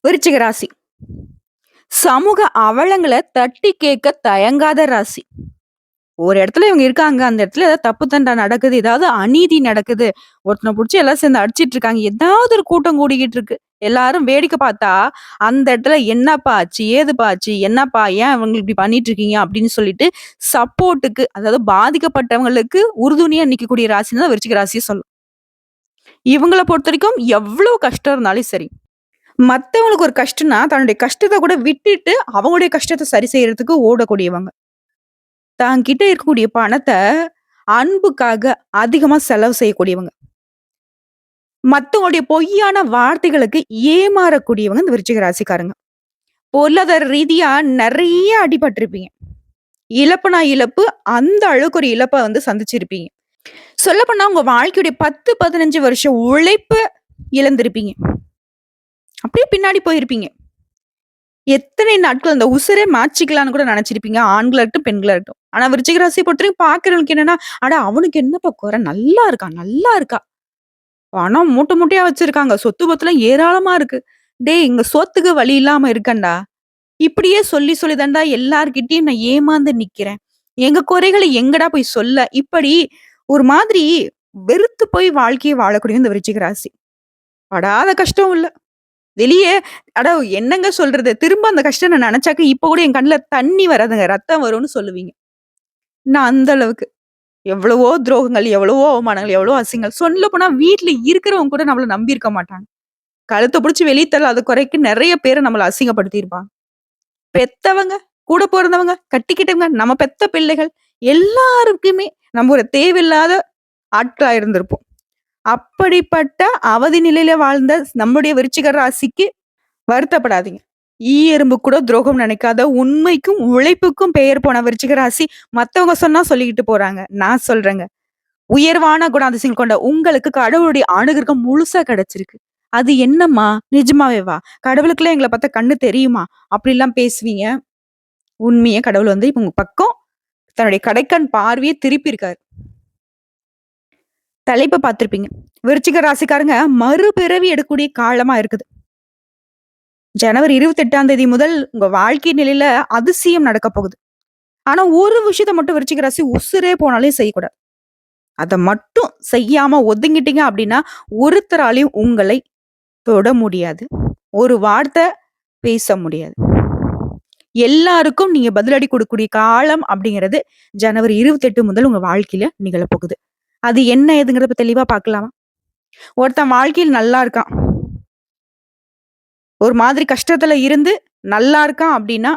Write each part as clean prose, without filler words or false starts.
விருச்சிக ராசி. சமூக அவலங்கள தட்டி கேட்க தயங்காத ராசி. ஒரு இடத்துல இவங்க இருக்காங்க. அந்த இடத்துல ஏதாவது தப்பு தண்டா நடக்குது. ஏதாவது அநீதி நடக்குது. ஒருத்தன புடிச்சு எல்லாம் சேர்ந்து அடிச்சிட்டு இருக்காங்க. ஏதாவது ஒரு கூட்டம் கூடிக்கிட்டு இருக்கு. எல்லாரும் வேடிக்கை பார்த்தா, அந்த இடத்துல "என்னப்பா ஆச்சு? ஏதுப்பா ஆச்சு? என்னப்பா? ஏன் இவங்க இப்படி பண்ணிட்டு இருக்கீங்க?" அப்படின்னு சொல்லிட்டு சப்போர்ட்டுக்கு, அதாவது பாதிக்கப்பட்டவங்களுக்கு உறுதுணையா நிக்கக்கூடிய ராசின்னு தான் விருச்சிக ராசிய சொல்லலாம். இவங்கள பொறுத்தவரைக்கும் எவ்ளோ கஷ்டம் இருந்தாலும் சரி, மத்தவங்களுக்கு ஒரு கஷ்டம்னா, தன்னுடைய கஷ்டத்த கூட விட்டுட்டு, அவங்களுடைய கஷ்டத்த சரி செய்யறதுக்கு ஓடக்கூடியவங்க. கிட்ட இருக்கக்கூடிய பணத்த அன்புக்காக அதிகமா செலவு செய்யக்கூடியவங்க. மத்தவங்களுடைய பொய்யான வார்த்தைகளுக்கு ஏமாறக்கூடியவங்க இந்த விருச்சிக ராசிக்காரங்க. பொருளாதார ரீதியா நெறைய அடிபட்டிருப்பீங்க. இழப்புனா இழப்பு, அந்த அளவுக்கு ஒரு இழப்ப சந்திச்சிருப்பீங்க. சொல்லப்போனா உங்க வாழ்க்கையுடைய 10, 15 வருஷம் உழைப்ப இழந்திருப்பீங்க. அப்படியே பின்னாடி போயிருப்பீங்க. எத்தனை நாட்கள் அந்த உசுரே மாச்சிக்கலான்னு கூட நெனச்சிருப்பீங்க. ஆண்களா இருக்கட்டும், பெண்களா இருக்கட்டும். ஆனா விருச்சிக ராசிய பொறுத்தவரைக்கும் பார்க்கிறவங்களுக்கு என்னன்னா, "அட அவனுக்கு என்னப்பா குறை? நல்லா இருக்கான், நல்லா இருக்கா. பணம் மூட்டை மூட்டையா வச்சிருக்காங்க. சொத்து பத்துலாம் ஏராளமா இருக்கு. டேய் இங்க சோத்துக்கு வழி இல்லாம இருக்கேன்டா." இப்படியே சொல்லி சொல்லி தான்டா எல்லார்கிட்டயும் நான் ஏமாந்து நிக்கிறேன். எங்க குறைகள எங்கடா போய் சொல்ல? இப்படி ஒரு மாதிரி வெறுத்து போய் வாழ்க்கைய வாழக்கூடிய இந்த விருச்சிக ராசி. படாத கஷ்டம் இல்ல. வெளியே அட என்னங்க சொல்றது? திரும்ப அந்த கஷ்டம் நான் நெனச்சாக்க இப்ப கூட என் கண்ல தண்ணி வராதுங்க. ரத்தம் வரும்னு சொல்லுவீங்க. நான் அந்த அளவுக்கு. எவ்வளவோ துரோகங்கள், எவ்வளவோ அவமானங்கள், எவ்வளவோ அசிங்கங்கள். சொல்லப்போனா வீட்ல இருக்கிறவங்க கூட நம்மள நம்பி இருக்க மாட்டாங்க. கழுத்த புடிச்சு வெளிய தள்ளாத குறைக்கு நெறைய பேர நம்மள அசிங்கப்படுத்தியிருப்பாங்க. பெத்தவங்க, கூட பொறந்தவங்க, கட்டிக்கிட்டவங்க, நம்ம பெத்த பிள்ளைகள் எல்லாருக்குமே நம்ம ஒரு தேவையில்லாத ஆட்களா இருந்திருப்போம். அப்படிப்பட்ட அவதி நிலையில வாழ்ந்த நம்முடைய விருச்சிக ராசிக்கு வருத்தப்படாதீங்க. ஈ எறும்பு கூட துரோகம் நினைக்காத உண்மைக்கும், உழைப்புக்கும் பெயர் போன விருச்சிக ராசி மத்தவங்க சொன்னா சொல்லிக்கிட்டு போறாங்க. நான் சொல்றேங்க. உயர்வான குணாதிசயங்கள் கொண்ட உங்களுக்கு கடவுளுடைய அனுகிரகம் முழுசா கிடைச்சிருக்கு. அது என்னம்மா? நிஜமாவேவா? கடவுளுக்குலாம் எங்கள பார்த்தா கண்ணு தெரியுமா? அப்படிலாம் பேசுவீங்க. உண்மையா கடவுள் இப்ப உங்க பக்கம் தன்னுடைய கடைக்கண் பார்வைய திருப்பியிருக்காரு. தலைப்ப பார்த்திருப்பீங்க. விருச்சிக ராசிக்காரங்க மறுபிறவி எடுக்கக்கூடிய காலமா இருக்குது. ஜனவரி 28ஆம் தேதி முதல் உங்க வாழ்க்கை நிலையில அதிசயம் நடக்க போகுது. ஆனா ஒரு விஷயத்த மட்டும் விருச்சிக ராசி உசுரே போனாலும் செய்யக்கூடாது. அத மட்டும் செய்யாம ஒதுங்கிட்டீங்க அப்படின்னா, ஒருத்தராலயும் உங்களை தொட முடியாது. ஒரு வார்த்தை பேச முடியாது. எல்லாருக்கும் நீங்க பதிலடி கொடுக்கக்கூடிய காலம் அப்படிங்கிறது ஜனவரி 28 முதல் உங்க வாழ்க்கையில நிகழப்போகுது. அது என்ன ஏதுங்கிறத தெளிவா பார்க்கலாமா? ஒருத்தன் வாழ்க்கையில் நல்லா இருக்கான். ஒரு மாதிரி கஷ்டத்துல இருந்து நல்லா இருக்கான் அப்படின்னா,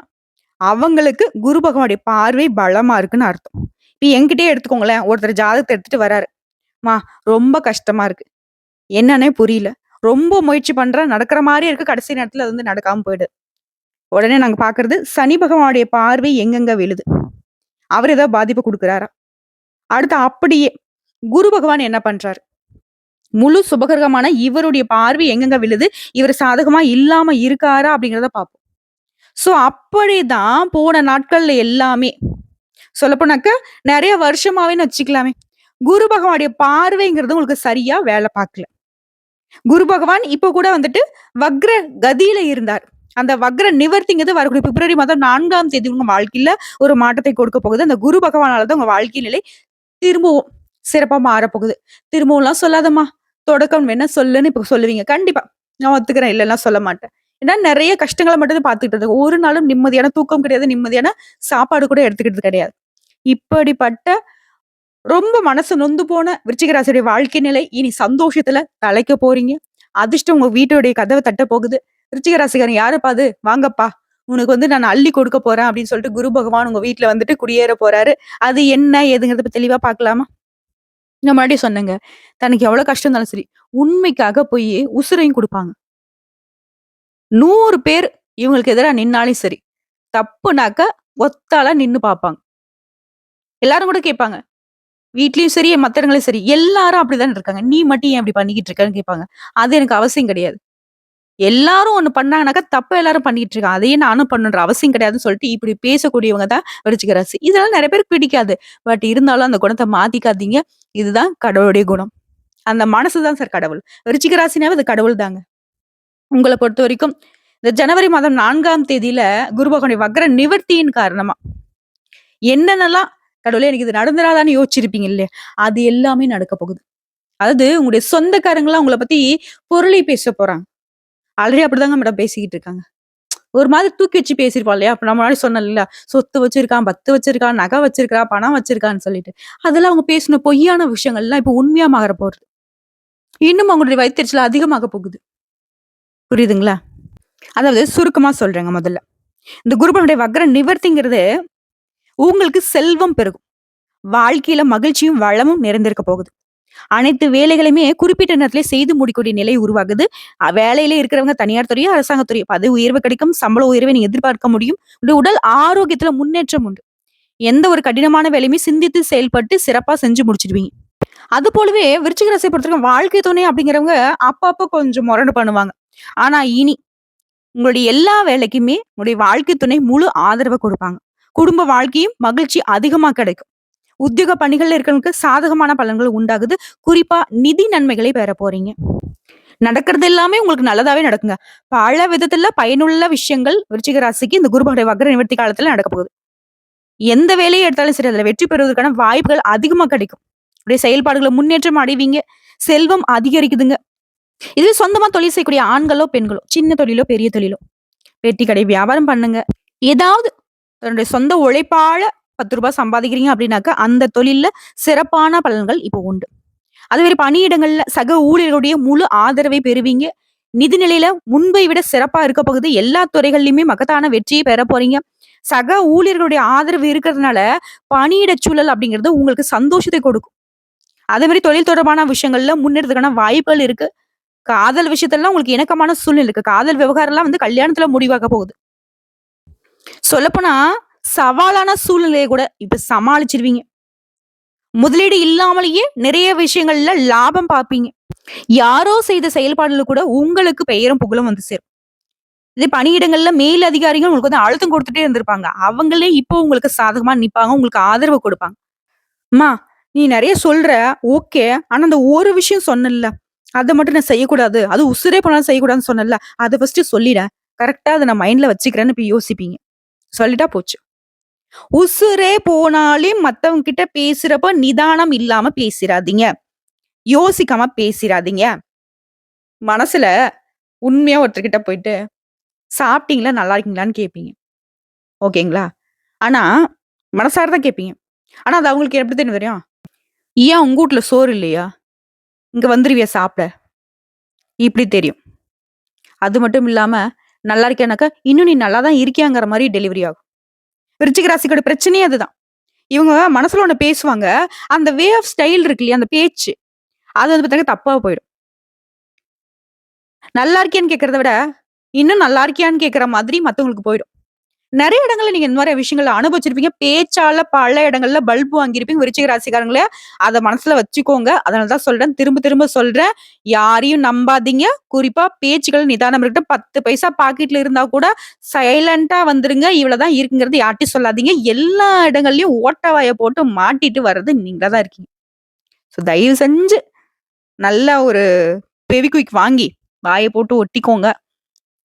அவங்களுக்கு குரு பகவானுடைய பார்வை பலமா இருக்குன்னு அர்த்தம். இப்ப என்கிட்டயே எடுத்துக்கோங்களேன். ஒருத்தர் ஜாதகத்த எடுத்துட்டு வராரு. "ம்மா ரொம்ப கஷ்டமா இருக்கு. என்னன்னே புரியல. ரொம்ப முயற்சி பண்றேன். நடக்கிற மாரியே இருக்கு. கடைசி நேரத்துல அது நடக்காம போயிடுது." உடனே நாங்க பார்க்கிறது சனி பகவானுடைய பார்வை எங்கெங்க விழுது? அவர் ஏதாவது பாதிப்பு குடுக்குறாரா? அடுத்து அப்படியே குரு பகவான் என்ன பண்றாரு? முழு சுபகிரகமான இவருடைய பார்வை எங்கெங்க விழுது? இவர் சாதகமா இல்லாம இருக்காரா? அப்படிங்கிறத பார்ப்போம். சோ அப்படிதான் போன நாட்கள்ல எல்லாமே. சொல்லப்போனாக்க நெறைய வருஷமாவேன்னு வச்சுக்கலாமே. குரு பகவானுடைய பார்வைங்கிறது உங்களுக்கு சரியா வேல பார்க்கல. குரு பகவான் இப்ப கூட வக்ர கதியில இருந்தார். அந்த வக்ர நிவர்த்திங்கிறது வரக்கூடிய பிப்ரவரி மாதம் 4ஆம் தேதி உங்க வாழ்க்கையில ஒரு மாற்றத்தை கொடுக்க போகுது. அந்த குரு பகவானால தான் உங்க வாழ்க்கை நிலை திரும்பவும் சிறப்பா மாறப்போகுது. திரும்பவும்லாம் சொல்லாதம்மா. தொடக்கம் வேணா சொல்லுன்னு இப்ப சொல்லுவீங்க. கண்டிப்பா. நான் ஒத்துக்கிறேன். இல்லலாம் சொல்ல மாட்டேன். ஏன்னா நெறைய கஷ்டங்கள மட்டும் தான் பார்த்துட்டு இருக்கோம். ஒரு நாளும் நிம்மதியான தூக்கம் கிடையாது. நிம்மதியான சாப்பாடு கூட எடுத்துக்கிட்டது கிடையாது. இப்படிப்பட்ட ரொம்ப மனசு நொந்து போன விருச்சிக ராசியுடைய வாழ்க்கை நிலை இனி சந்தோஷத்துல தலைக்க போறீங்க. அதிர்ஷ்டம் உங்க வீட்டுடைய கதவ தட்ட போகுது. விருச்சிக ராசிக்காரன் யாருப்பா அது? வாங்கப்பா. உனக்கு நான் அள்ளி கொடுக்க போறேன் அப்படின்னு சொல்லிட்டு குரு பகவான் உங்க வீட்ல குடியேற போறாரு. அது என்ன ஏதுங்கிறத பத்தி தெளிவா பார்க்கலாமா? நான் முன்னாடியே சொன்னேங்க. தனக்கு எவ்வளவு கஷ்டம் இருந்தாலும் சரி, உண்மைக்காக போயி உசுரையும் குடுப்பாங்க. 100 பேர் இவங்களுக்கு எதிரா நின்னாலும் சரி, தப்புனாக்க ஒத்தாளா நின்னு பார்ப்பாங்க. எல்லாரும் கூட கேட்பாங்க. வீட்லயும் சரி, மத்த இடங்கள்லயும் சரி, எல்லாரும் அப்படித்தானே இருக்காங்க. நீ மட்டும் ஏன் இப்படி பண்ணிக்கிட்டு இருக்கன்னு கேட்பாங்க. அது எனக்கு அவசியம் கிடையாது. எல்லாரும் ஒண்ணு பண்ணாங்கனாக்கா, தப்ப எல்லாரும் பண்ணிட்டு இருக்காங்க. அதையே நானும் பண்ணணுன்ற அவசியம் கிடையாதுன்னு சொல்லிட்டு, இப்படி பேசக்கூடியவங்க தான் விருச்சிக ராசி. இதெல்லாம் நெறைய பேருக்கு பிடிக்காது. பட் இருந்தாலும் அந்த குணத்த மாத்திக்காதீங்க. இதுதான் கடவுளுடைய குணம். அந்த மனசு தான் சார் கடவுள். விருச்சிக ராசினாவே அது கடவுள் தாங்க. உங்கள பொறுத்தவரைக்கும் இந்த ஜனவரி மாதம் 4ஆம் தேதியில குரு பகவானுடைய வக்ர நிவர்த்தியின் காரணமா என்னென்னலாம் கடவுளே எனக்கு இது நடந்துராதான்னு யோசிச்சிருப்பீங்க இல்லையா? அது எல்லாமே நடக்க போகுது. அதாவது உங்களுடைய சொந்தக்காரங்கலாம் உங்கள பத்தி புரளி பேச போறாங்க. ஆல்ரெடி அப்படிதாங்க மேடம் பேசிக்கிட்டு இருக்காங்க. ஒரு மாதிரி தூக்கி வச்சு பேசியிருப்பா இல்லையா? அப்ப நான் முன்னாடி சொன்னேன்ல, சொத்து வச்சிருக்கான், பத்து வச்சிருக்கான், நகை வச்சிருக்கா, பணம் வச்சிருக்கான்னு சொல்லிட்டு. அதெல்லாம் அவங்க பேசின பொய்யான விஷயங்கள்லாம் இப்ப உண்மையா மாற போகுது. இன்னும் அவங்களுடைய வயித்தெரிச்சல் அதிகமாக போகுது. புரியுதுங்களா? அதாவது சுருக்கமா சொல்றேங்க முதல்ல. இந்த குருபனுடைய வக்ர நிவர்த்திங்கிறது உங்களுக்கு செல்வம் பெருகும். வாழ்க்கையில மகிழ்ச்சியும், வளமும் நிறைந்திருக்க போகுது. அனைத்து வேலைகளையுமே குறிப்பிட்ட நேரத்திலே செய்து முடிக்கக்கூடிய நிலை உருவாகுது. வேலையிலே இருக்கிறவங்க தனியார் துறையோ, அரசாங்க துறையோ பதவி உயர்வு கிடைக்கும். சம்பள உயர்வை நீங்க எதிர்பார்க்க முடியும். உங்களுடைய உடல் ஆரோக்கியத்துல முன்னேற்றம் உண்டு. எந்த ஒரு கடினமான வேலையுமே சிந்தித்து செயல்பட்டு சிறப்பா செஞ்சு முடிச்சிடுவீங்க. அது போலவே விருச்சிக ராசியை பொறுத்தவரைக்கும் வாழ்க்கை துணை அப்படிங்கிறவங்க அப்பப்ப கொஞ்சம் முரண்டு பண்ணுவாங்க. ஆனா இனி உங்களுடைய எல்லா வேலைக்குமே உங்களுடைய வாழ்க்கை துணை முழு ஆதரவு கொடுப்பாங்க. குடும்ப வாழ்க்கையும் மகிழ்ச்சி அதிகமா கிடைக்கும். உத்தியோக பணிகள்ல இருக்கிறவங்களுக்கு சாதகமான பலன்கள் உண்டாகுது. குறிப்பா நிதி நன்மைகளை பெற போறீங்க. நடக்கிறது எல்லாமே உங்களுக்கு நல்லதாவே நடக்குங்க. பல விதத்துல பயனுள்ள விஷயங்கள் விருச்சிக ராசிக்கு இந்த குரு பகவானுடைய வக்ர நிவர்த்தி காலத்துல நடக்க போகுது. எந்த வேலையை எடுத்தாலும் சரி, அதுல வெற்றி பெறுவதற்கான வாய்ப்புகள் அதிகமா கிடைக்கும். உடைய செயல்பாடுகளை முன்னேற்றம் அடைவீங்க. செல்வம் அதிகரிக்குதுங்க. இது சொந்தமா தொழில் செய்யக்கூடிய ஆண்களோ, பெண்களோ, சின்ன தொழிலோ, பெரிய தொழிலோ, பெட்டி கடை வியாபாரம் பண்ணுங்க. ஏதாவது தன்னுடைய சொந்த உழைப்பால ரூ. 10 சம்பாதிக்கிறீங்க அப்படின்னாக்கா, அந்த தொழில்ல சிறப்பான பலன்கள் இப்போ உண்டு. அதுமாரி பணியிடங்கள்ல சக ஊழியர்களுடைய முழு ஆதரவை பெறுவீங்க. நிதிநிலையில முன்பை விட சிறப்பா இருக்க போகுது. எல்லா துறைகள்லயுமே மகத்தான வெற்றியை பெற போறீங்க. சக ஊழியர்களுடைய ஆதரவு இருக்கிறதுனால பணியிட சூழல் அப்படிங்கிறது உங்களுக்கு சந்தோஷத்தை கொடுக்கும். அதே மாதிரி தொழில் தொடர்பான விஷயங்கள்ல முன்னேறதுக்கான வாய்ப்புகள் இருக்கு. காதல் விஷயத்தெல்லாம் உங்களுக்கு இணக்கமான சூழ்நிலை இருக்கு. காதல் விவகாரம் எல்லாம் வந்து கல்யாணத்துல முடிவாக போகுது. சொல்லப்போனா சவாலான சூழ்நிலையை கூட இப்ப சமாளிச்சிருவீங்க. முதலீடு இல்லாமலேயே நிறைய விஷயங்கள்ல லாபம் பார்ப்பீங்க. யாரோ செய்த செயல்பாடுல கூட உங்களுக்கு பெயரும் புகழும் வந்து சேரும். இதே பணியிடங்கள்ல மேல் அதிகாரிகள் உங்களுக்கு வந்து அழுத்தம் கொடுத்துட்டே இருந்திருப்பாங்க. அவங்களே இப்போ உங்களுக்கு சாதகமா நிப்பாங்க. உங்களுக்கு ஆதரவு கொடுப்பாங்க. அம்மா, நீ நிறைய சொல்ற, ஓகே. ஆனா அந்த ஒரு விஷயம் சொன்னல்ல, அத மட்டும் நான் செய்யக்கூடாது. அது உசுரே போனாலும் செய்யக்கூடாதுன்னு சொன்னேன்ல, அத ஃபர்ஸ்ட் சொல்லிடேன். கரெக்ட்டா அத நான் மைண்ட்ல வச்சுக்கிறேன்னு இப்ப யோசிப்பீங்க. சொல்லிட்டா போச்சு. உசுரே போனாலே மத்தவங்க கிட்ட பேசுறப்ப நிதானம் இல்லாம பேசிறாதீங்க. யோசிக்காம பேசிறாதீங்க. மனசுல உண்மையா ஒருத்தர்கிட்ட போயிட்டு, சாப்பிட்டீங்களா? நல்லா இருக்கீங்களான்னு கேட்பீங்க. ஓகேங்களா? ஆனா, மனசார தான் கேட்பீங்க. ஆனா, அது அவங்களுக்கு எப்படி தெரியும்? ஏன் உங்க வூட்ல சோறு இல்லையா? இங்க வந்துருவியா சாப்பிட? இப்படி தெரியும். அது மட்டும் இல்லாம, நல்லா இருக்கியானாக்கா, இன்னும் நீ நல்லா தான் இருக்கியாங்கிற மாரி டெலிவரி ஆகும். விருச்சிக ராசியோட பிரச்சனையே அதுதான். இவங்க மனசுல ஒண்ணு பேசுவாங்க. அந்த வே ஆஃப் ஸ்டைல் இருக்கு இல்லையா? அந்த பேச்சு. அது வந்து பாத்தீங்கன்னா தப்பா போயிடும். நல்லா இருக்கியான்னு கேட்கிறத விட, இன்னும் நல்லா இருக்கியான்னு கேட்கிற மாதிரி மத்தவங்களுக்கு போயிடும். நெறைய இடங்கள்ல நீங்க இந்த மாரி விஷயங்கள அனுபவிச்சிருப்பீங்க. பேச்சால பல இடங்கள்ல பல்ப் வாங்கியிருப்பீங்க. விருச்சிக ராசிக்காரங்களே, அத மனசுல வச்சுக்கோங்க. அதனால தான் சொல்றேன். திரும்ப திரும்ப சொல்றேன். யாரையும் நம்பாதீங்க. குறிப்பா பேச்சுக்கள் நிதானம் இருக்கட்டும். 10 பைசா பாக்கெட்ல இருந்தா கூட சைலன்ட்டா வந்துருங்க. இவ்வளவுதான் இருக்குங்கிறது யார்ட்டயும் சொல்லாதீங்க. எல்லா இடங்கள்லயும் ஓட்ட வாய போட்டு மாட்டிட்டு வர்றது நீங்களா தான் இருக்கீங்க. தயவு செஞ்சு நல்ல ஒரு ஃபெவிக்விக் வாங்கி வாய போட்டு ஒட்டிக்கோங்க.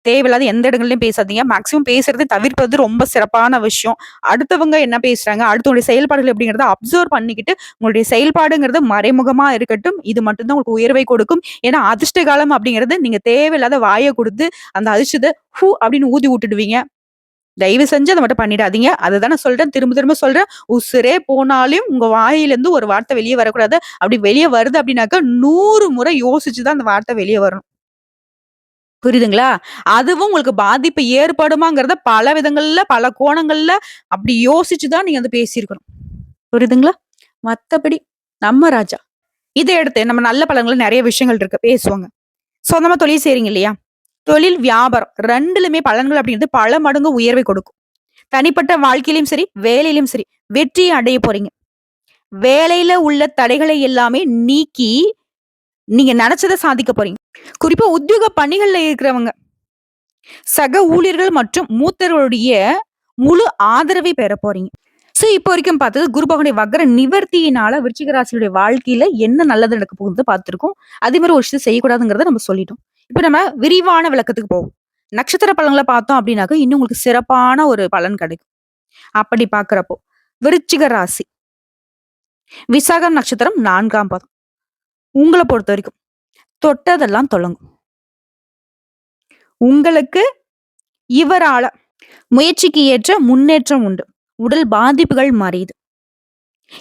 தேவையில்லாத எந்த இடங்கள்லயும் பேசாதீங்க. மேக்ஸிமம் பேசுறத தவிர்ப்பது ரொம்ப சிறப்பான விஷயம். அடுத்தவங்க என்ன பேசுறாங்க, அடுத்தவங்களுடைய செயல்பாடுகள் எப்படிங்கிறத அப்சர்வ் பண்ணிக்கிட்டு, உங்களுடைய செயல்பாடுங்கிறது மறைமுகமா இருக்கட்டும். இது மட்டும் தான் உங்களுக்கு உயர்வை கொடுக்கும். ஏன்னா, அதிர்ஷ்ட காலம் அப்படிங்கிறது நீங்க தேவையில்லாத வாய குடுத்து, அந்த அதிர்ஷ்டத்த அப்படின்னு ஊதி விட்டுடுவீங்க. தயவு செஞ்சு அத மட்டும் பண்ணிடாதீங்க. அததான் நான் சொல்றேன். திரும்ப திரும்ப சொல்றேன். உசுரே போனாலும் உங்க வாயிலிருந்து ஒரு வார்த்தை வெளிய வரக்கூடாது. அப்படி வெளிய வருது அப்படின்னாக்கா 100 முறை யோசிச்சு தான் அந்த வார்த்தை வெளிய வரணும். புரியுதுங்களா? அதுவும் உங்களுக்கு பாதிப்பு ஏற்படுமாங்கிறத பல விதங்கள்ல, பல கோணங்கள்ல அப்படி யோசிச்சு தான் நீங்க வந்து பேசியிருக்கணும். புரியுதுங்களா? மத்தபடி நம்ம ராஜா. இத எடுத்து நம்ம நல்ல பலன்கள் நெறைய விஷயங்கள் இருக்கு. பேசுவாங்க. சொந்தமா தொழில் செய்றீங்க இல்லையா? தொழில், வியாபாரம் 2லயுமே பலன்கள் அப்படிங்கிறது பல மடங்கு உயர்வை கொடுக்கும். தனிப்பட்ட வாழ்க்கையிலும் சரி, வேலையிலும் சரி, வெற்றி அடைய போறீங்க. வேலையில உள்ள தடைகளை எல்லாமே நீக்கி, நீங்க நெனச்சத சாதிக்க போறீங்க. குறிப்பா உத்தியோக பணிகள்ல இருக்கிறவங்க, சக ஊழியர்கள் மற்றும் மூத்தவர்களுடைய முழு ஆதரவை பெற போறீங்க. இப்போ வரைக்கும் பார்த்தது குரு பகவானுடைய வக்ர நிவர்த்தியினால விருச்சிக ராசியுடைய வாழ்க்கையில என்ன நல்லது நடக்க போகுது பார்த்திருக்கோம். அதே மாரி ஒரு விஷயத்த செய்யக்கூடாதுங்கிறத நம்ம சொல்லிட்டோம். இப்ப நம்ம விரிவான விளக்கத்துக்கு போவோம். நட்சத்திர பலன்கள பார்த்தோம் அப்படின்னாக்க, இன்னும் உங்களுக்கு சிறப்பான ஒரு பலன் கிடைக்கும். அப்படி பார்க்கிறப்போ, விருச்சிக ராசி, விசாகம் நட்சத்திரம் 4ஆம் பாதம். உங்கள பொறுத்தவரைக்கும் தொட்டதெல்லாம் தொடங்கும். உங்களுக்கு இவரால முயற்சிக்கு ஏற்ற முன்னேற்றம் உண்டு. உடல் பாதிப்புகள் மறையுது.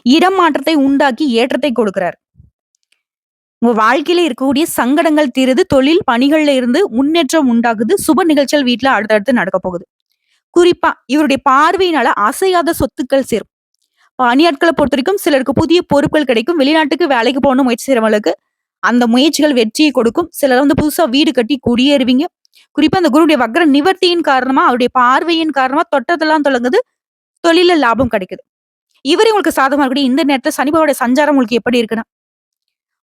இடம் மாற்றத்தை உண்டாக்கி ஏற்றத்தை கொடுக்கிறார். உங்க வாழ்க்கையில இருக்கக்கூடிய சங்கடங்கள் தீருது. தொழில் பணிகள்ல இருந்து முன்னேற்றம் உண்டாகுது. சுப நிகழ்ச்சிகள் வீட்ல அடுத்தடுத்து நடக்க போகுது. குறிப்பா இவருடைய பார்வையினால அசையாத சொத்துக்கள் சேரும். பணியாட்கள பொறுத்தவரைக்கும் சிலருக்கு புதிய பொறுப்புகள் கிடைக்கும். வெளிநாட்டுக்கு வேலைக்கு போகணும்னு முயற்சி செய்றவங்களுக்கு அந்த முயற்சிகள் வெற்றியை கொடுக்கும். சிலர் வந்து புதுசா வீடு கட்டி குடியேறுவீங்க. குறிப்பா அந்த குருவுடைய வக்ர நிவர்த்தியின் காரணமா, அவருடைய பார்வையின் காரணமா தொட்டதெல்லாம் தொடங்குது. தொழில்ல லாபம் கிடைக்குது. இவரே உங்களுக்கு சாதகமா இருக்கக்கூடிய இந்த நேரத்துல சனி பகவானுடைய சஞ்சாரம் உங்களுக்கு எப்படி இருக்குன்னா,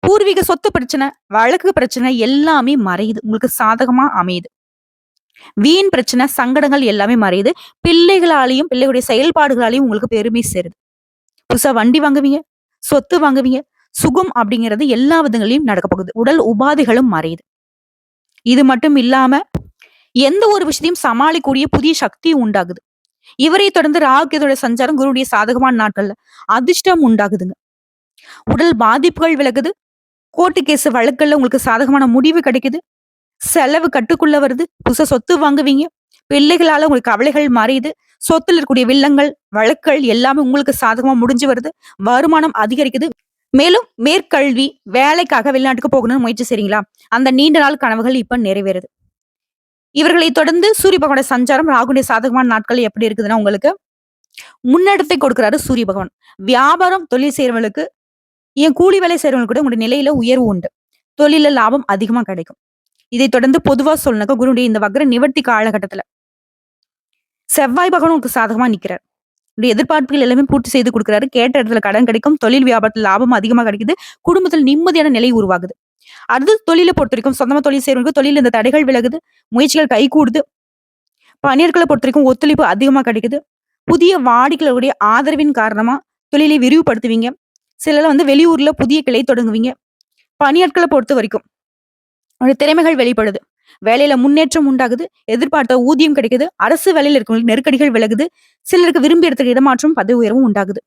பூர்வீக சொத்து பிரச்சனை, வழக்கு பிரச்சனை எல்லாமே மறையுது. உங்களுக்கு சாதகமா அமையுது. வீண் பிரச்சனை, சங்கடங்கள் எல்லாமே மறையுது. பிள்ளைகளாலயும், பிள்ளைகளுடைய செயல்பாடுகளாலயும் உங்களுக்கு பெருமை சேருது. புதுசா வண்டி வாங்குவீங்க, சொத்து வாங்குவீங்க. சுகம் அப்படிங்கிறது எல்லா விதங்களையும் நடக்க போகுது. உடல் உபாதைகளும் மறையுது. இது மட்டும் இல்லாம எந்த ஒரு விஷயத்தையும் சமாளிக்கக்கூடிய புதிய சக்தி உண்டாகுது. இவரை தொடர்ந்து ராகுகேதுவோட சஞ்சாரம் குருவுடைய சாதகமான நாட்கள்ல அதிர்ஷ்டம் உண்டாகுதுங்க. உடல் பாதிப்புகள் விலகுது. கோர்ட்டு கேஸ் வழக்குகள்ல உங்களுக்கு சாதகமான முடிவு கிடைக்குது. செலவு கட்டுக்குள்ள வருது. புதுசா சொத்து வாங்குவீங்க. பிள்ளைகளால உங்களுக்கு கவலைகள் மறையுது. சொத்துல இருக்கக்கூடிய வில்லங்கள், வழக்குகள் எல்லாமே உங்களுக்கு சாதகமா முடிஞ்சு வருது. வருமானம் அதிகரிக்குது. மேலும் மேற்கல்வி, வேலைக்காக வெளிநாட்டுக்கு போகணும்னு முயற்சி செய்றீங்களா? அந்த நீண்ட நாள் கனவுகள் இப்ப நிறைவேறுது. இவர்களை தொடர்ந்து சூரிய பகவானோட சஞ்சாரம் ராகுடைய சாதகமான நாட்கள் எப்படி இருக்குதுன்னா, உங்களுக்கு முன்னெடுத்தை கொடுக்கிறாரு சூரிய பகவான். வியாபாரம், தொழில் செய்றவங்களுக்கு, ஏன் கூலி வேலை செய்றவங்களுக்கு கூட உங்களுடைய நிலையில உயர்வு உண்டு. தொழில்ல லாபம் அதிகமா கிடைக்கும். இதைத் தொடர்ந்து பொதுவா சொல்லணும்னாக்கா, குருவுடைய இந்த வக்ர நிவர்த்தி காலகட்டத்துல செவ்வாய் பகவான் உங்களுக்கு சாதகமா நிக்கிறார். உங்களுடைய எதிர்பார்ப்புகள் எல்லாமே பூர்த்தி செய்து கொடுக்கிறாரு. கேட்ட இடத்துல கடன் கிடைக்கும். தொழில் வியாபாரத்துல லாபம் அதிகமா கிடைக்குது. குடும்பத்தில் நிம்மதியான நிலை உருவாகுது. அடுத்து தொழில பொறுத்தவரைக்கும் சொந்தமா தொழில் செய்றவங்களுக்கு தொழில் இந்த தடைகள் விலகுது. முயற்சிகள் கைகூடுது. பணியாட்கள பொறுத்தவரைக்கும் ஒத்துழைப்பு அதிகமா கிடைக்குது. புதிய வாடிக்கையாளர்களுடைய ஆதரவின் காரணமா தொழிலை விரிவுபடுத்துவீங்க. சிலர் வந்து வெளியூர்ல புதிய கிளை தொடங்குவீங்க. பணியாட்கள பொறுத்தவரைக்கும் உங்களுடைய திறமைகள் வெளிப்படுது. வேலையில முன்னேற்றம் உண்டாகுது. எதிர்பார்த்த ஊதியம் கிடைக்குது. அரசு வேலையில இருக்கவங்களுக்கு நெருக்கடிகள் விலகுது. சிலருக்கு விரும்பிய இடத்துக்கு இடமாற்றம், பதவி உயர்வும் உண்டாகுது.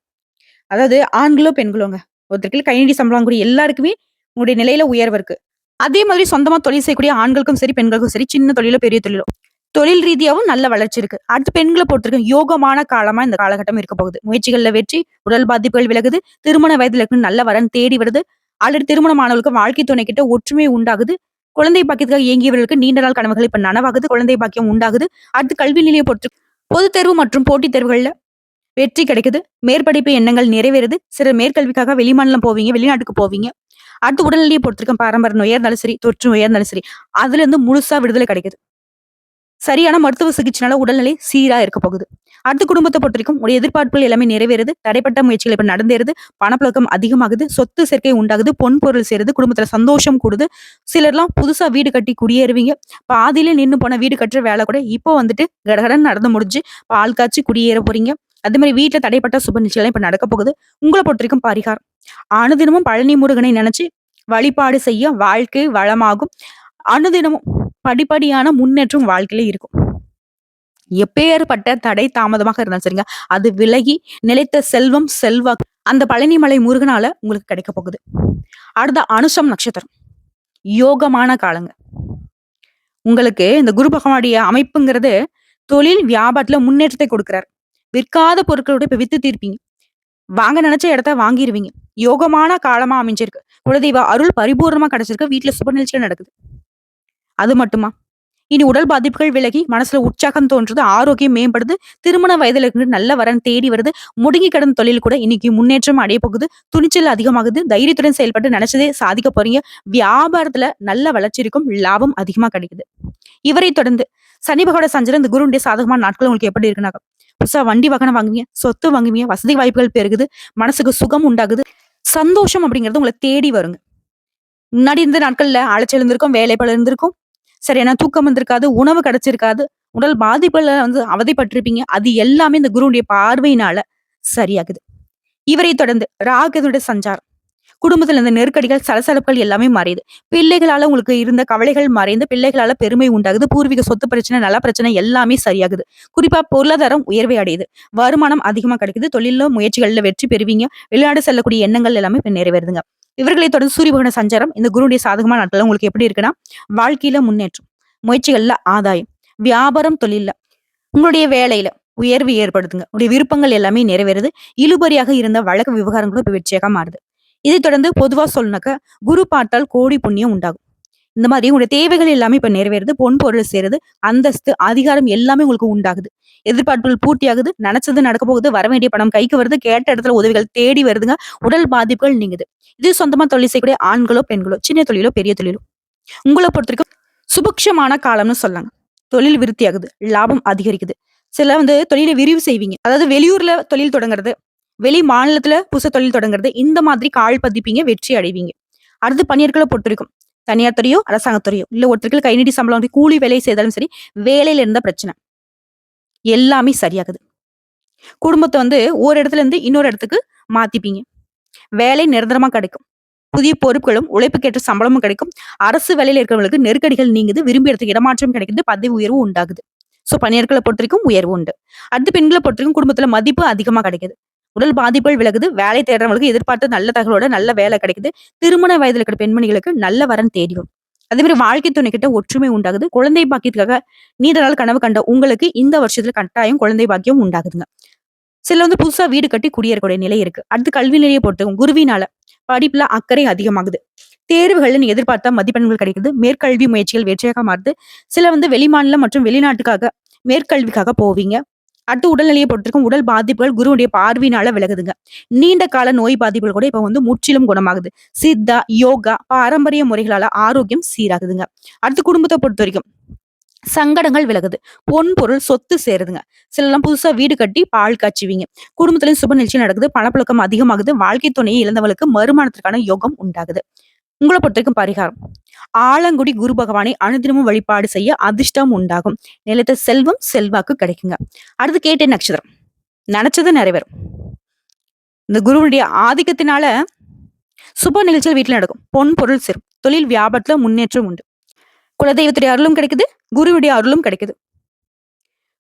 அதாவது ஆண்களோ, பெண்களோங்க. ஒருத்தருக்கு கை நீட்டி சம்பளம் வாங்கக்கூடிய எல்லாருக்குமே உங்களுடைய நிலையில உயர்வு இருக்கு. அதே மாதிரி சொந்தமா தொழில் செய்யக்கூடிய ஆண்களுக்கும் சரி, பெண்களுக்கும் சரி, சின்ன தொழிலோ, பெரிய தொழிலோ, தொழில் ரீதியாவும் நல்ல வளர்ச்சி இருக்கு. அடுத்து பெண்கள பொறுத்தவரைக்கும் யோகமான காலமா இந்த காலகட்டம் இருக்க போகுது. முயற்சிகள்ல வெற்றி, உடல் பாதிப்புகள் விலகுது. திருமண வயதுல இருக்கு நல்ல வரன் தேடி வருது. ஆல்ரெடி திருமணமானவர்களுக்கு வாழ்க்கை துணை கிட்ட ஒற்றுமை உண்டாகுது. குழந்தை பாக்கியத்துக்காக இயங்கியவர்களுக்கு நீண்ட நாள் கனவுகள் இப்ப நனவாகுது. குழந்தை பாக்கியம் உண்டாகுது. அடுத்து கல்வி நிலையை பொறுத்து பொதுத் தேர்வு மற்றும் போட்டித் தேர்வுகள்ல வெற்றி கிடைக்குது. மேற்படிப்பு எண்ணங்கள் நிறைவேறுது. சிலர் மேற்கல்விக்காக வெளிமாநிலம் போவீங்க, வெளிநாட்டுக்கு போவீங்க. அடுத்து உடல்நிலையை பொறுத்திருக்கும். பாரம்பரிய நோயா இருந்தாலும் சரி, தொற்று நோயா இருந்தாலும் சரி, அதுல இருந்து முழுசா விடுதலை கிடைக்குது. சரியான மருத்துவ சிகிச்சைனால உடல்நிலை சீரா இருக்க போகுது. அடுத்து குடும்பத்தை பொறுத்தவரைக்கும் உடைய எதிர்பார்ப்புகள் எல்லாமே நிறைவேறுது. தடைப்பட்ட முயற்சிகள் இப்ப நடந்தேறுது. பணப்புழக்கம் அதிகமாகுது. சொத்து சேர்க்கை உண்டாகுது. பொன் பொருள் சேருது. குடும்பத்துல சந்தோஷம் கூடுது. சிலர்லாம் புதுசா வீடு கட்டி குடியேறுவீங்க. பாதியில நின்னு போன வீடு கட்டுற வேலை கூட இப்போ வந்துட்டு கடகடன்னு நடந்து முடிஞ்சு பால் காய்ச்சி குடியேற போறீங்க. அதே மாதிரி வீட்டுல தடைப்பட்ட சுப நிகழ்ச்சிகள் இப்ப நடக்க போகுது. உங்களை பொறுத்தவரைக்கும் பரிகாரம், அனுதினமும் பழனி முருகனை நினைச்சு வழிபாடு செய்ய வாழ்க்கை வளமாகும். அனுதினமும் படிப்படியான முன்னேற்றம் வாழ்க்கையில இருக்கும். எப்பேற்பட்ட தடை தாமதமாக இருந்தாலும் சரிங்க, அது விலகி நிலைத்த செல்வம் செல்வாக்கு அந்த பழனிமலை முருகனால உங்களுக்கு கிடைக்க போகுது. அடுத்த அனுஷம் நட்சத்திரம் யோகமான காலங்க. உங்களுக்கு இந்த குரு பகவானுடைய அமைப்புங்கிறது தொழில் வியாபாரத்துல முன்னேற்றத்தை கொடுக்கிறார். விற்காத பொருட்களோட இப்ப வித்து தீர்ப்பீங்க. வாங்க நினைச்ச இடத்த வாங்கிருவீங்க. யோகமான காலமா அமைஞ்சிருக்கு. குலதெய்வ அருள் பரிபூர்ணமா கிடைச்சிருக்கு. வீட்டுல சுப நிகழ்ச்சிகள் நடக்குது. அது மட்டுமா, இனி உடல் பாதிப்புகள் விலகி மனசுல உற்சாகம் தோன்றுது. ஆரோக்கியம் மேம்படுது. திருமண வயதுல இருந்து நல்ல வரன் தேடி வருது. முடங்கி கிடந்த தொழில் கூட இன்னைக்கு முன்னேற்றம் அடைய போகுது. துணிச்சல் அதிகமாகுது. தைரியத்துடன் செயல்பட்டு நினைச்சதே சாதிக்க போறீங்க. வியாபாரத்துல நல்ல வளர்ச்சி இருக்கும். லாபம் அதிகமா கிடைக்குது. இவரை தொடர்ந்து சனி பகவானோட சஞ்சலம் இந்த குருவுடைய சாதகமான நாட்கள் உங்களுக்கு எப்படி இருக்குனாக்க, புதுசா வண்டி வாகனம் வாங்குவீங்க. சொத்து வாங்குவீங்க. வசதி வாய்ப்புகள் பெருகுது. மனசுக்கு சுகம் உண்டாகுது. சந்தோஷம் அப்படிங்கிறது உங்களை தேடி வருங்க. முன்னாடி இருந்த நாட்கள்ல அலைச்சல் இருந்திருக்கும். வேலைப்பளு இருந்திருக்கும். சரியான தூக்கம் வந்திருக்காது. உணவு கிடைச்சிருக்காது. உடல் பாதிப்புல வந்து அவதிப்பட்டிருப்பீங்க. அது எல்லாமே இந்த குருவுடைய பார்வையினால சரியாகுது. இவரை தொடர்ந்து ராகுடைய சஞ்சாரம் குடும்பத்துல இருந்த நெருக்கடிகள், சலசலப்புகள் எல்லாமே மறையுது. பிள்ளைகளால உங்களுக்கு இருந்த கவலைகள் மறைந்து, பிள்ளைகளால பெருமை உண்டாகுது. பூர்வீக சொத்து பிரச்சனை, நல பிரச்சனை எல்லாமே சரியாகுது. குறிப்பா பொருளாதாரம் உயர்வை அடையுது. வருமானம் அதிகமா கிடைக்குது. தொழில்ல முயற்சிகள்ல வெற்றி பெறுவீங்க. வெளிநாடு செல்லக்கூடிய எண்ணங்கள் எல்லாமே இப்ப நிறைவேறுதுங்க. இவர்களை தொடர்ந்து சூரிய பகவான் சஞ்சாரம் இந்த குருவுடைய சாதகமான நாட்கள் உங்களுக்கு எப்படி இருக்குன்னா, வாழ்க்கையில முன்னேற்றம், முயற்சிகள்ல ஆதாயம், வியாபாரம், தொழில்ல உங்களுடைய வேலையில உயர்வு ஏற்படுத்துங்க. உங்களுடைய விருப்பங்கள் எல்லாமே நிறைவேறுது. இழுபறியாக இருந்த வழக்கு விவகாரங்களும் இப்ப வெற்றியாக மாறுது. இதைத் தொடர்ந்து பொதுவா சொல்லணும்னாக்க, குரு பார்த்தால் கோடி புண்ணியம் உண்டாகும். இந்த மாதிரி உங்களுடைய தேவைகள் எல்லாமே இப்ப நிறைவேறுது. பொன் பொருள் சேருது. அந்தஸ்து, அதிகாரம் எல்லாமே உங்களுக்கு உண்டாகுது. எதிர்பார்ப்புகள் பூர்த்தியாகுது. நினைச்சது நடக்க போகுது. வர வேண்டிய பணம் கைக்கு வருது. கேட்ட இடத்துல உதவிகள் தேடி வருதுங்க. உடல் பாதிப்புகள் நீங்குது. இது சொந்தமா தொழில் செய்யக்கூடிய ஆண்களோ, பெண்களோ, சின்ன தொழிலோ, பெரிய தொழிலோ, உங்கள பொறுத்தவரைக்கும் சுபிக்ஷமான காலம்னு சொல்லலாங்க. தொழில் விருத்தியாகுது. லாபம் அதிகரிக்குது. சில தொழிலை விரிவு செய்வீங்க. அதாவது வெளியூர்ல தொழில் தொடங்குறது, வெளி மாநிலத்துல புதுசா தொழில் தொடங்குறது, இந்த மாதிரி கால் பதிப்பீங்க, வெற்றி அடைவீங்க. அடுத்து பணியாட்களை பொறுத்தவரைக்கும் தனியார் துறையோ, அரசாங்கத்துறையோ, இல்ல ஒருத்தருக்கு கை நீட்டி சம்பளம் வாங்கி கூலி வேலை செய்தாலும் சரி, வேலையில இருந்த பிரச்சனை எல்லாமே சரியாகுது. குடும்பத்தை ஒரு இடத்துல இருந்து இன்னொரு இடத்துக்கு மாத்திப்பீங்க. வேலை நிரந்தரமா கிடைக்கும். புதிய பொறுப்புகளும் உழைப்புக்கேற்ற சம்பளமும் கிடைக்கும். அரசு வேலையில இருக்கிறவங்களுக்கு நெருக்கடிகள் நீங்குது. விரும்பிய இடத்துக்கு இடமாற்றம் கிடைக்குது. பதவி உயர்வு உண்டாகுது. சோ பணியாட்களை பொறுத்தவரைக்கும் உயர்வு உண்டு. அடுத்து பெண்களை பொறுத்தவரைக்கும் குடும்பத்துல மதிப்பு அதிகமா கிடைக்குது. உடல் பாதிப்புகள் விலகுது. வேலை தேடுறவங்களுக்கு எதிர்பார்த்த நல்ல தகவலோட நல்ல வேலை கிடைக்குது. திருமண வயதுல இருக்கிற பெண்மணிகளுக்கு நல்ல வரன் தேடி வரும். அதே மாதிரி வாழ்க்கை துணை கிட்ட ஒற்றுமை உண்டாகுது. குழந்தை பாக்கியத்துக்காக நீண்ட நாள் கனவு கண்ட உங்களுக்கு இந்த வருஷத்துல கட்டாயம் குழந்தை பாக்கியம் உண்டாகுதுங்க. சில புதுசா வீடு கட்டி குடியேறக்கூடிய நிலை இருக்கு. அடுத்து கல்வி நிலையை பொறுத்தவரைக்கும் குருவினால படிப்புல அக்கறை அதிகமாகுது. தேர்வுகள்ல நீங்க எதிர்பார்த்த மதிப்பெண்கள் கிடைக்குது. மேற்கல்வி முயற்சிகள் வெற்றியாக மாறுது. சில வெளிமாநிலம் மற்றும் வெளிநாட்டுக்காக மேற்கல்விக்காக போவீங்க. அடுத்து உடல்நிலையை பொறுத்திருக்கும் உடல் பாதிப்புகள் குருவுடைய பார்வையினால விலகுதுங்க. நீண்ட கால நோய் பாதிப்புகள் கூட இப்ப முற்றிலும் குணமாகுது. சித்தா, யோகா, பாரம்பரிய முறைகளால ஆரோக்கியம் சீராகுதுங்க. அடுத்து குடும்பத்தை பொறுத்த வரைக்கும் சங்கடங்கள் விலகுது. பொன் பொருள் சொத்து சேருதுங்க. சிலர்லாம் புதுசா வீடு கட்டி பால் காய்ச்சுவீங்க. குடும்பத்திலும் சுப நிகழ்ச்சி நடக்குது. பணப்புழக்கம் அதிகமாகுது. வாழ்க்கை துணையை இழந்தவளுக்கு மறுமணத்திற்கான யோகம் உண்டாகுது. உங்களை பொறுத்தவரைக்கும் பரிகாரம், ஆலங்குடி குரு பகவானை அனுதினமும் வழிபாடு செய்ய அதிர்ஷ்டம் உண்டாகும். நிலைத்த செல்வம் செல்வாக்கு கிடைக்குங்க. அடுத்து கேட்டை நட்சத்திரம், நினைச்சது நிறைவேறும். இந்த குருவுடைய ஆதிக்கத்தினால சுப நிகழ்ச்சிகள் வீட்டுல நடக்கும். பொன் பொருள் சேரும். தொழில் வியாபாரத்துல முன்னேற்றம் உண்டு. குலதெய்வத்துடைய அருளும் கிடைக்குது. குருவுடைய அருளும் கிடைக்குது.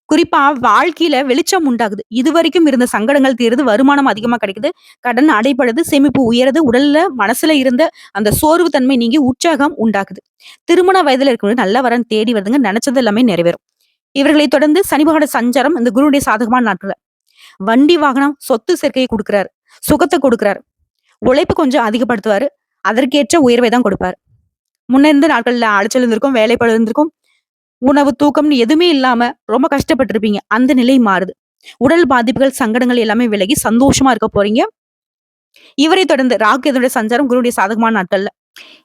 குறிப்பா வாழ்க்கையில வெளிச்சம் உண்டாகுது. இதுவரைக்கும் இருந்த சங்கடங்கள் தீருது. வருமானம் அதிகமா கிடைக்குது. கடன் அடைபடுது. சேமிப்பு உயருது. உடல்ல மனசுல இருந்த அந்த சோர்வு தன்மை நீங்கி உற்சாகம் உண்டாகுது. திருமண வயதுல இருக்கிறவங்க நல்ல வரன் தேடி வருதுங்க. நினைச்சது எல்லாமே நிறைவேறும். இவர்களை தொடர்ந்து சனி பகவானோட சஞ்சாரம் இந்த குருவுடைய சாதகமான நாட்கள். வண்டி வாகனம் சொத்து சேர்க்கையை கொடுக்கிறாரு. சுகத்தை கொடுக்கிறாரு. உழைப்பு கொஞ்சம் அதிகப்படுத்துவாரு. அதற்கேற்ற உயர்வை தான் கொடுப்பாரு. முன்ன இருந்த நாட்கள்ல அலைச்சல் இருந்திருக்கும், வேலைப்பளு இருந்திருக்கும், உணவு தூக்கம்னு எதுவுமே இல்லாம ரொம்ப கஷ்டப்பட்டு இருப்பீங்க. அந்த நிலை மாறுது. உடல் பாதிப்புகள் சங்கடங்கள் எல்லாமே விலகி சந்தோஷமா இருக்க போறீங்க. இவரை தொடர்ந்து ராகு கேதுவுடைய சஞ்சாரம் குருவுடைய சாதகமான நாட்கள்ல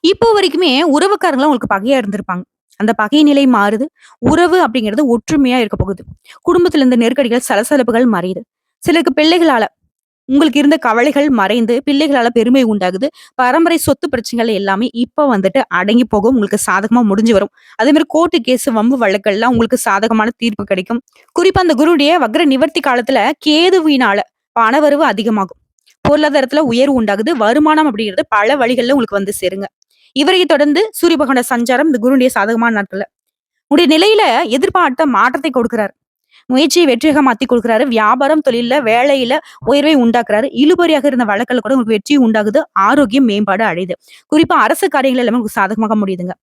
இப்போ வரைக்குமே உறவுக்காரங்களும் உங்களுக்கு பகையா இருந்திருப்பாங்க. அந்த பகை நிலை மாறுது. உறவு அப்படிங்கிறது ஒற்றுமையா இருக்க போகுது. குடும்பத்துல இருந்த நெருக்கடிகள் சலசலப்புகள் மறையுது. சிலருக்கு பிள்ளைகளால உங்களுக்கு இருந்த கவலைகள் மறைந்து பிள்ளைகளால பெருமை உண்டாகுது. பரம்பரை சொத்து பிரச்சனைகள் எல்லாமே இப்ப அடங்கி போகும். உங்களுக்கு சாதகமா முடிஞ்சு வரும். அதே மாதிரி கோர்ட்டு கேஸ் வம்பு வழக்கெல்லாம் உங்களுக்கு சாதகமான தீர்ப்பு கிடைக்கும். குறிப்பா அந்த குருடைய வக்ர நிவர்த்தி காலத்துல கேதுவினால பணவரவு அதிகமாகும். பொருளாதாரத்துல உயர்வு உண்டாகுது. வருமானம் அப்படிங்கிறது பல வழிகள்ல உங்களுக்கு சேருங்க. இவரை தொடர்ந்து சூரிய பகவான சஞ்சாரம் இந்த குருடைய சாதகமான நாட்கள்ல உங்களுடைய நிலையில எதிர்பார்த்த மாற்றத்தை கொடுக்கிறார். முயற்சியை வெற்றியாக மாத்தி கொடுக்கிறாரு. வியாபாரம், தொழில்ல, வேலையில உயர்வை உண்டாக்குறாரு. இழுபறியாக இருந்த வழக்கில் கூட உங்களுக்கு வெற்றி உண்டாகுது. ஆரோக்கியம் மேம்பாடு அடையுது. குறிப்பா அரசு காரியங்கள் எல்லாமே உங்களுக்கு சாதகமாக முடியுதுங்க.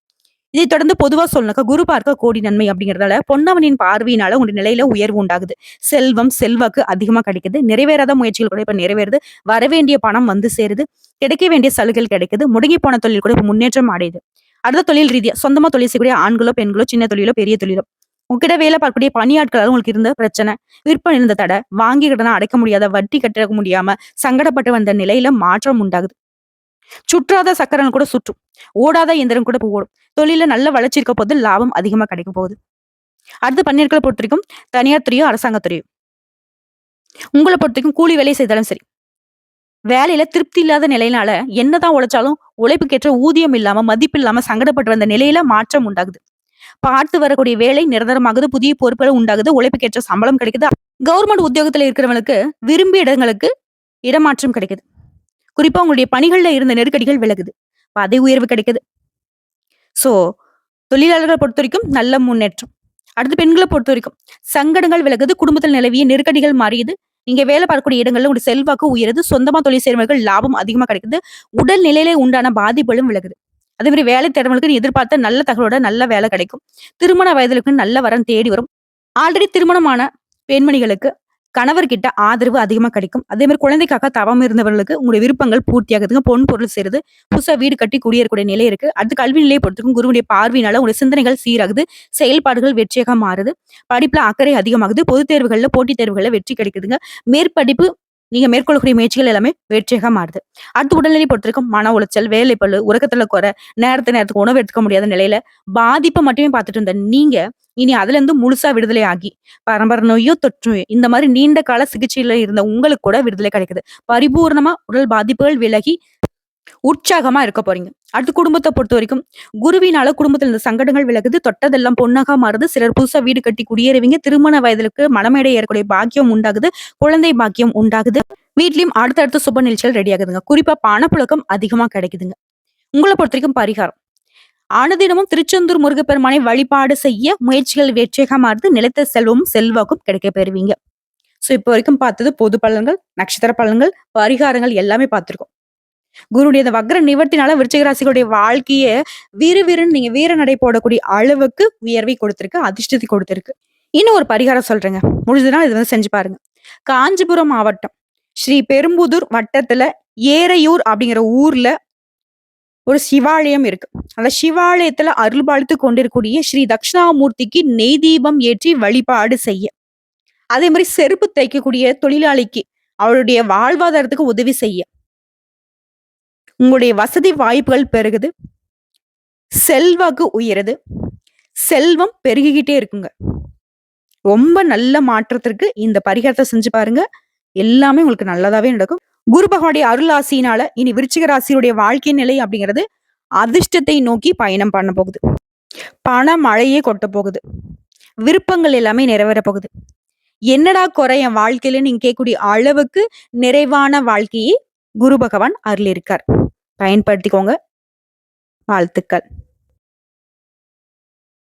இதை தொடர்ந்து பொதுவா சொல்லணும்க்கா, குரு பார்க்க கோடி நன்மை அப்படிங்கறதால பொன்னவனின் பார்வையினால உங்க நிலையில உயர்வு உண்டாகுது. செல்வம் செல்வாக்கு அதிகமா கிடைக்குது. நிறைவேறாத முயற்சிகள் கூட இப்ப நிறைவேறுது. வரவேண்டிய பணம் சேருது. கிடைக்க வேண்டிய சலுகைகள் கிடைக்குது. முடங்கி போன தொழில் கூட இப்ப முன்னேற்றம் அடையுது. அடுத்த தொழில் ரீதியா சொந்தமா தொழில் செய்யக்கூடிய ஆண்களோ, பெண்களோ, சின்ன தொழிலோ, பெரிய தொழிலோ, உங்ககிட்ட வேலை பார்க்கக்கூடிய பணியாட்களால உங்களுக்கு இருந்த பிரச்சனை, விற்பனை இருந்த தடை, வாங்கி கடனை அடைக்க முடியாத, வட்டி கட்ட முடியாம சங்கடப்பட்டு வந்த நிலையில மாற்றம் உண்டாகுது. சுற்றாத சக்கரங்கள் கூட சுற்றும். ஓடாத இயந்திரம் கூட ஓடும். தொழில நல்ல வளர்ச்சி இருக்க போது லாபம் அதிகமா கிடைக்க போகுது. அடுத்து பணியாட்களை பொறுத்த வரைக்கும் தனியார் துறையோ, அரசாங்கத்துறையோ, உங்களை பொறுத்த வரைக்கும் கூலி வேலை செய்தாலும் சரி, வேலையில திருப்தி இல்லாத நிலையினால என்னதான் உழைச்சாலும் உழைப்புக்கேற்ற ஊதியம் இல்லாம, மதிப்பு இல்லாம சங்கடப்பட்டு வந்த நிலையில மாற்றம் உண்டாகுது. பார்த்து வரக்கூடிய வேலை நிரந்தரமாகுது. புதிய பொறுப்புகள் உண்டாகுது. உழைப்புக்கேற்ற சம்பளம் கிடைக்குது. கவர்மெண்ட் உத்தியோகத்துல இருக்கிறவங்களுக்கு விரும்பிய இடங்களுக்கு இடமாற்றம் கிடைக்குது. குறிப்பா உங்களுடைய பணிகள்ல இருந்த நெருக்கடிகள் விலகுது. பதவி உயர்வு கிடைக்குது. ஸோ தொழிலாளர்கள பொறுத்தவரைக்கும் நல்ல முன்னேற்றம். அடுத்து பெண்கள பொறுத்தவரைக்கும் சங்கடங்கள் விலகுது. குடும்பத்தில் நிலவிய நெருக்கடிகள் மறையுது. நீங்க வேலை பார்க்கக்கூடிய இடங்கள்ல உங்களுடைய செல்வாக்கு உயருது. சொந்தமா தொழில் செய்றவர்கள் லாபம் அதிகமா கிடைக்குது. உடல் நிலையில உண்டான பாதிப்புகளும் விலகுது. அதே மாரி வேலை தேடுறவங்களுக்கு நீ எதிர்பார்த்த நல்ல தகவலோட நல்ல வேலை கிடைக்கும். திருமண வயதிற்கு நல்ல வரன் தேடி வரும். ஆல்ரெடி திருமணமான பெண்மணிகளுக்கு கணவர்கிட்ட ஆதரவு அதிகமா கிடைக்கும். அதே மாரி குழந்தைக்காக தவம் இருந்தவர்களுக்கு உங்களுடைய விருப்பங்கள் பூர்த்தியாகுதுங்க. பொன் பொருள் சேருது. புதுசா வீடு கட்டி குடியேறக்கூடிய நிலை இருக்கு. அடுத்து கல்வி நிலையை பொறுத்தவரைக்கும் குருவுடைய பார்வையினால உங்களுடைய சிந்தனைகள் சீராகுது. செயல்பாடுகள் வெற்றியாக மாறுது. படிப்புல அக்கறை அதிகமாகுது. பொதுத் தேர்வுகள்ல, போட்டித் தேர்வுகள்ல வெற்றி கிடைக்குதுங்க. மேற்படிப்பு நீங்க மேற்கொள்ளக்கூடிய முயற்சிகள் எல்லாமே வெற்றியாக மாறுது. அடுத்து உடல்நிலை பொறுத்தவரைக்கும் மன உளைச்சல், வேலைப்பளு, உறக்கத்துல குறை, நேரத்துக்கு உணவு எடுத்துக்க முடியாத நிலையில பாதிப்ப மட்டுமே பார்த்துட்டு இருந்த நீங்க, இனி அதுலருந்து முழுசா விடுதலை ஆகி, பரம்பரை நோயோ, தொற்று நோயோ இந்த மாரி நீண்ட கால சிகிச்சையில இருந்த உங்களுக்கு கூட விடுதலை கிடைக்குது. பரிபூரணமா உடல் பாதிப்புகள் விலகி உற்சாகமா இருக்க போறீங்க. அடுத்து குடும்பத்த பொறுத்தவரைக்கும், குருவினால குடும்பத்துல இருந்த சங்கடங்கள் விலகுது. தொட்டதெல்லாம் பொன்னாகா மாறுது. சிலர் புதுசா வீடு கட்டி குடியேறுவீங்க. திருமண வயதிற்கு மணமேடை ஏறக்கூடிய பாக்கியம் உண்டாகுது. குழந்தை பாக்கியம் உண்டாகுது. வீட்லயும் அடுத்தடுத்த சுப நிகழ்ச்சிகள் ரெடி ஆகுதுங்க. குறிப்பா பணப்புழக்கம் அதிகமா கிடைக்குதுங்க. உங்கள பொறுத்தவரைக்கும் பரிகாரம். அனுதினமும் திருச்செந்தூர் முருகப்பெருமானை வழிபாடு செய்ய முயற்சிகள் வெற்றியாக மாறுது. நிலைத்த செல்வமும் செல்வாக்கும் கிடைக்கப் பெறுவீங்க. சோ இப்போ வரைக்கும் பார்த்தது பொது பலன்கள், நட்சத்திர பலன்கள், பரிகாரங்கள் எல்லாமே பார்த்திருக்கோம். குருவுடைய இந்த வக்ர நிவர்த்தினால விருச்சிக ராசிகளுடைய வாழ்க்கைய விறுவிறுன்னு நீங்க வீர நடை போடக்கூடிய அளவுக்கு உயர்வை கொடுத்திருக்கு, அதிர்ஷ்டத்தை கொடுத்திருக்கு. இன்னும் ஒரு பரிகாரம் சொல்றேங்க. முடிஞ்சதுன்னா இது வந்து செஞ்சு பாருங்க. காஞ்சிபுரம் மாவட்டம் ஸ்ரீ பெரும்புதூர் வட்டத்துல ஏரையூர் அப்படிங்கிற ஊர்ல ஒரு சிவாலயம் இருக்கு. அந்த சிவாலயத்துல அருள்பாலித்து கொண்டிருக்கூடிய ஸ்ரீ தட்சிணாமூர்த்திக்கு நெய் தீபம் ஏற்றி வழிபாடு செய்ய, அதே மாதிரி செருப்பு தைக்கக்கூடிய தொழிலாளிக்கு அவருடைய வாழ்வாதாரத்துக்கு உதவி செய்ய, உங்களுடைய வசதி வாய்ப்புகள் பெருகுது. செல்வாக்கு உயருது. செல்வம் பெருகிக்கிட்டே இருக்குங்க. ரொம்ப நல்ல மாற்றத்திற்கு இந்த பரிகாரத்தை செஞ்சு பாருங்க. எல்லாமே உங்களுக்கு நல்லதாவே நடக்கும். குரு பகவானுடைய அருள் ஆசியினால இனி விருச்சிக ராசியுடைய வாழ்க்கை நிலை அப்படிங்கிறது அதிர்ஷ்டத்தை நோக்கி பயணம் பண்ண போகுது. பண மழையே கொட்ட போகுது. விருப்பங்கள் எல்லாமே நிறைவேற போகுது. என்னடா குறை என் வாழ்க்கையில நீங்க கேட்கக்கூடிய அளவுக்கு நிறைவான வாழ்க்கையை குரு பகவான் அருள் இருக்கார். பயன்படுத்திக்கோங்க. வாழ்த்துக்கள்.